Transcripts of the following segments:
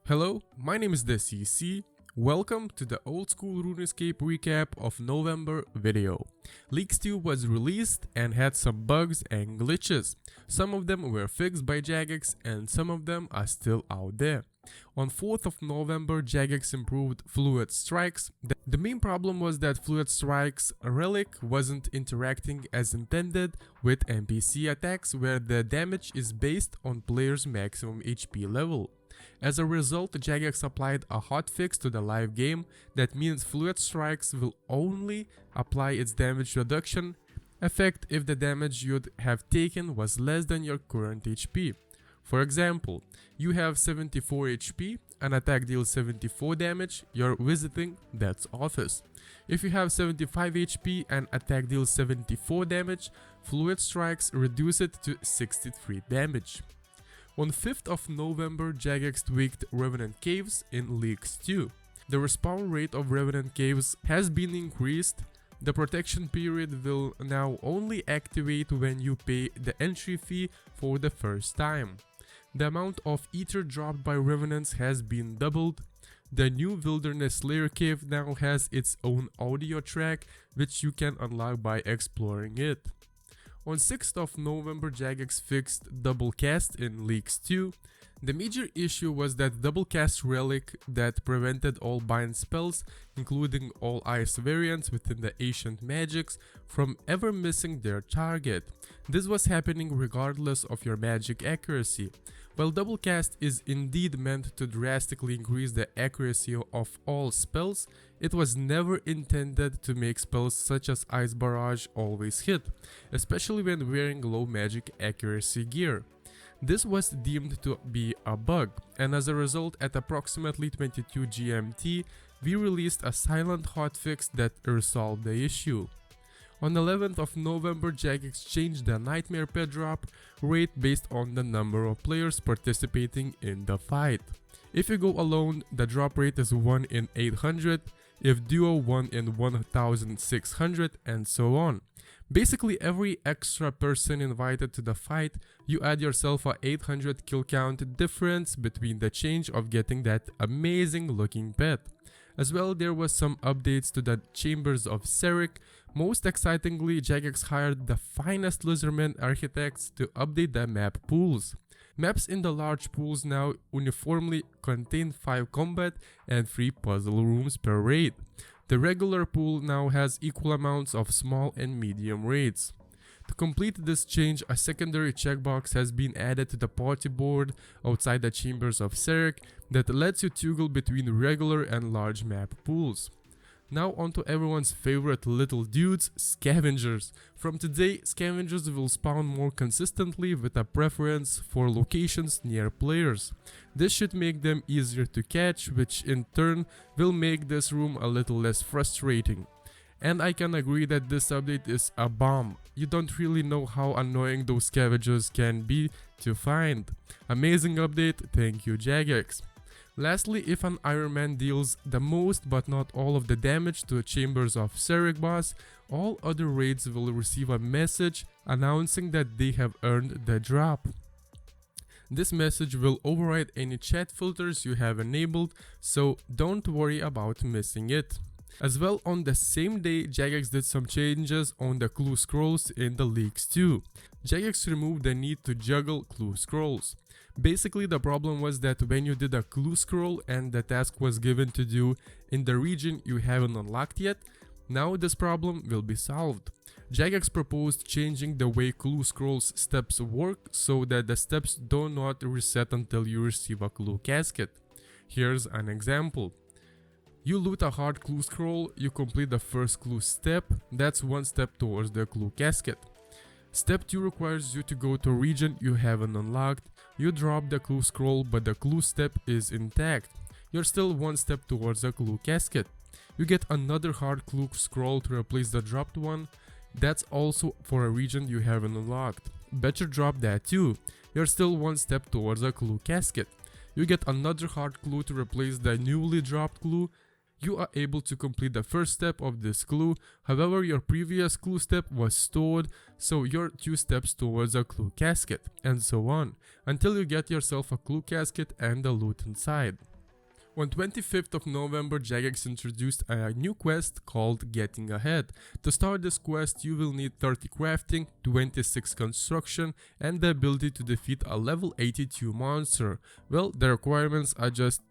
Hello, my name is the CC. Welcome to the old school Runescape recap of November video. Leaks 2 was released and had some bugs and glitches. Some of them were fixed by Jagex and some of them are still out there. On 4th of November, Jagex improved Fluid Strikes. The main problem was that Fluid Strikes relic wasn't interacting as intended with NPC attacks where the damage is based on player's maximum HP level. As a result, Jagex applied a hotfix to the live game that means Fluid Strikes will only apply its damage reduction effect if the damage you'd have taken was less than your current HP. For example, you have 74 HP, an attack deals 74 damage, you're visiting that office. If you have 75 HP and attack deals 74 damage, Fluid Strikes reduce it to 63 damage. On 5th of November, Jagex tweaked Revenant Caves in Leaks 2. The respawn rate of Revenant Caves has been increased. The protection period will now only activate when you pay the entry fee for the first time. The amount of ether dropped by Revenants has been doubled. The new Wilderness Lair Cave now has its own audio track, which you can unlock by exploring it. On 6th of November, Jagex fixed Double Cast in Leaks 2. The major issue was that Double Cast relic that prevented all bind spells, including all ice variants within the ancient magics, from ever missing their target. This was happening regardless of your magic accuracy. While Double Cast is indeed meant to drastically increase the accuracy of all spells, it was never intended to make spells such as Ice Barrage always hit, especially when wearing low magic accuracy gear. This was deemed to be a bug, and as a result, at approximately 22 GMT, we released a silent hotfix that resolved the issue. On 11th of November, Jagex changed the Nightmare Pet drop rate based on the number of players participating in the fight. If you go alone, the drop rate is 1 in 800, if duo 1 in 1600, and so on. Basically, every extra person invited to the fight, you add yourself a 800 kill count difference between the change of getting that amazing looking pet. As well, there was some updates to the Chambers of Serik. Most excitingly, Jagex hired the finest lizardmen architects to update the map pools. Maps in the large pools now uniformly contain 5 combat and 3 puzzle rooms per raid. The regular pool now has equal amounts of small and medium raids. To complete this change, a secondary checkbox has been added to the party board outside the Chambers of Serik that lets you toggle between regular and large map pools. Now onto everyone's favorite little dudes, Scavengers. From today, Scavengers will spawn more consistently with a preference for locations near players. This should make them easier to catch, which in turn will make this room a little less frustrating. And I can agree that this update is a bomb. You don't really know how annoying those scavengers can be to find. Amazing update, thank you Jagex. Lastly, if an Iron Man deals the most but not all of the damage to a Chambers of Serik boss, all other raids will receive a message announcing that they have earned the drop. This message will override any chat filters you have enabled, so don't worry about missing it. As well, on the same day, Jagex did some changes on the clue scrolls in the Leaks 2. Jagex removed the need to juggle clue scrolls. Basically, the problem was that when you did a clue scroll and the task was given to do in the region you haven't unlocked yet, now this problem will be solved. Jagex proposed changing the way clue scrolls steps work so that the steps do not reset until you receive a clue casket. Here's an example. You loot a hard clue scroll, you complete the first clue step, that's one step towards the clue casket. Step 2 requires you to go to a region you haven't unlocked, you drop the clue scroll but the clue step is intact, you're still one step towards a clue casket. You get another hard clue scroll to replace the dropped one, that's also for a region you haven't unlocked. Better drop that too, you're still one step towards a clue casket. You get another hard clue to replace the newly dropped clue. You are able to complete the first step of this clue, however your previous clue step was stored, so you're 2 steps towards a clue casket, and so on, until you get yourself a clue casket and the loot inside. On 25th of November, Jagex introduced a new quest called Getting Ahead. To start this quest, you will need 30 crafting, 26 construction, and the ability to defeat a level 82 monster. Well, the requirements are just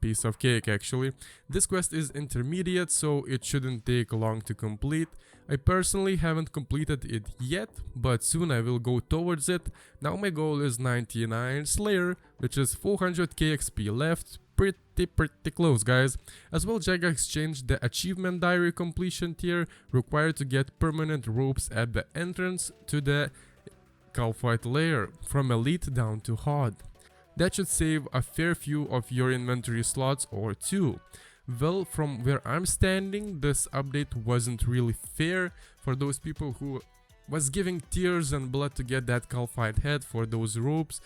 piece of cake actually. This quest is intermediate, so it shouldn't take long to complete. I personally haven't completed it yet, but soon I will go towards it. Now my goal is 99 Slayer, which is 400k XP left. Pretty close, guys. As well, Jagex changed the achievement diary completion tier required to get permanent ropes at the entrance to the Calphite layer from elite down to hard. That should save a fair few of your inventory slots or two. Well, from where I'm standing, this update wasn't really fair for those people who was giving tears and blood to get that Calphite head for those ropes.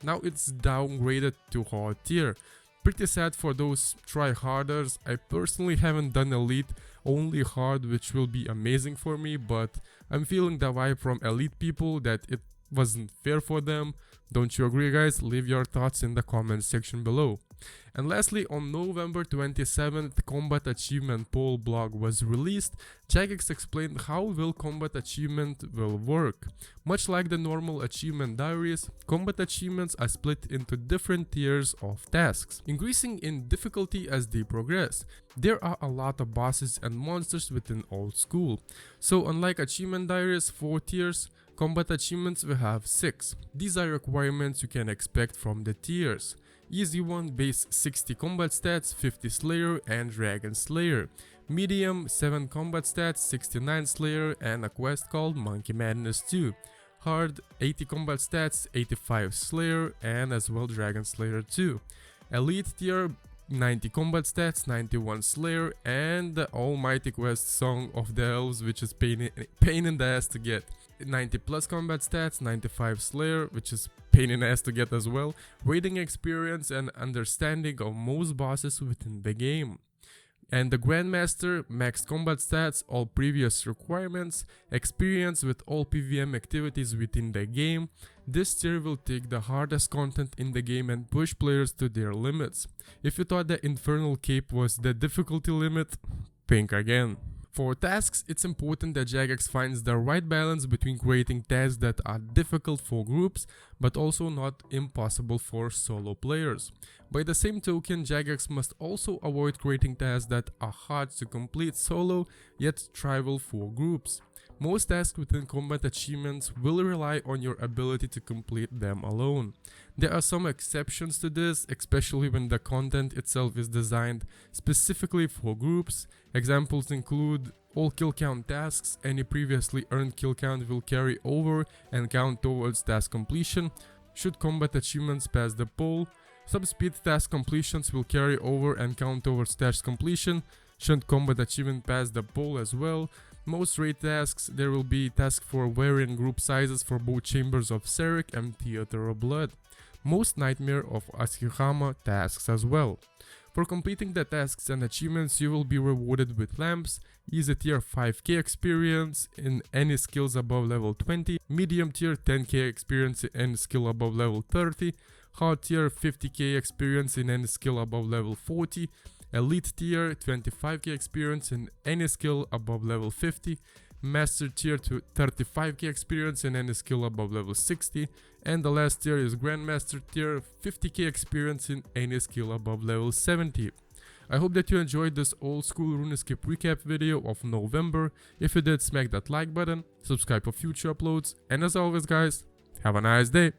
Now it's downgraded to hard tier. Pretty sad for those try-harders. I personally haven't done elite, only hard, which will be amazing for me, but I'm feeling the vibe from elite people that it wasn't fair for them. Don't you agree, guys? Leave your thoughts in the comment section below. And lastly, on November 27th, Combat Achievement Poll blog was released. Jagex explained how will Combat Achievement will work. Much like the normal achievement diaries, Combat Achievements are split into different tiers of tasks, increasing in difficulty as they progress. There are a lot of bosses and monsters within Old School. So unlike achievement diaries 4 tiers, Combat Achievements will have 6. These are requirements you can expect from the tiers. Easy one, base 60 combat stats, 50 Slayer and Dragon Slayer. Medium, 7 combat stats, 69 Slayer and a quest called Monkey Madness 2. Hard, 80 combat stats, 85 Slayer and as well Dragon Slayer 2. Elite tier, 90 combat stats, 91 Slayer and the almighty quest Song of the Elves, which is pain in the ass to get. 90 plus combat stats, 95 Slayer, which is pain in the ass to get as well, raiding experience and understanding of most bosses within the game. And the Grandmaster, max combat stats, all previous requirements, experience with all PvM activities within the game. This tier will take the hardest content in the game and push players to their limits. If you thought the Infernal Cape was the difficulty limit, think again. For tasks, it's important that Jagex finds the right balance between creating tasks that are difficult for groups, but also not impossible for solo players. By the same token, Jagex must also avoid creating tasks that are hard to complete solo, yet trivial for groups. Most tasks within combat achievements will rely on your ability to complete them alone. There are some exceptions to this, especially when the content itself is designed specifically for groups. Examples include all kill count tasks. Any previously earned kill count will carry over and count towards task completion should combat achievements pass the poll. Some speed task completions will carry over and count towards task completion should combat achievement pass the poll as well. Most raid tasks, there will be tasks for varying group sizes for both Chambers of Serik and Theater of Blood. Most Nightmare of Ashihama tasks as well. For completing the tasks and achievements, you will be rewarded with lamps, easy tier 5k experience in any skills above level 20, medium tier 10k experience in any skill above level 30, hard tier 50k experience in any skill above level 40, elite tier 25k experience in any skill above level 50, master tier to 35k experience in any skill above level 60, and the last tier is grandmaster tier, 50k experience in any skill above level 70. I hope that you enjoyed this old school Runescape recap video of November. If you did, smack that like button, subscribe for future uploads, and as always guys, have a nice day.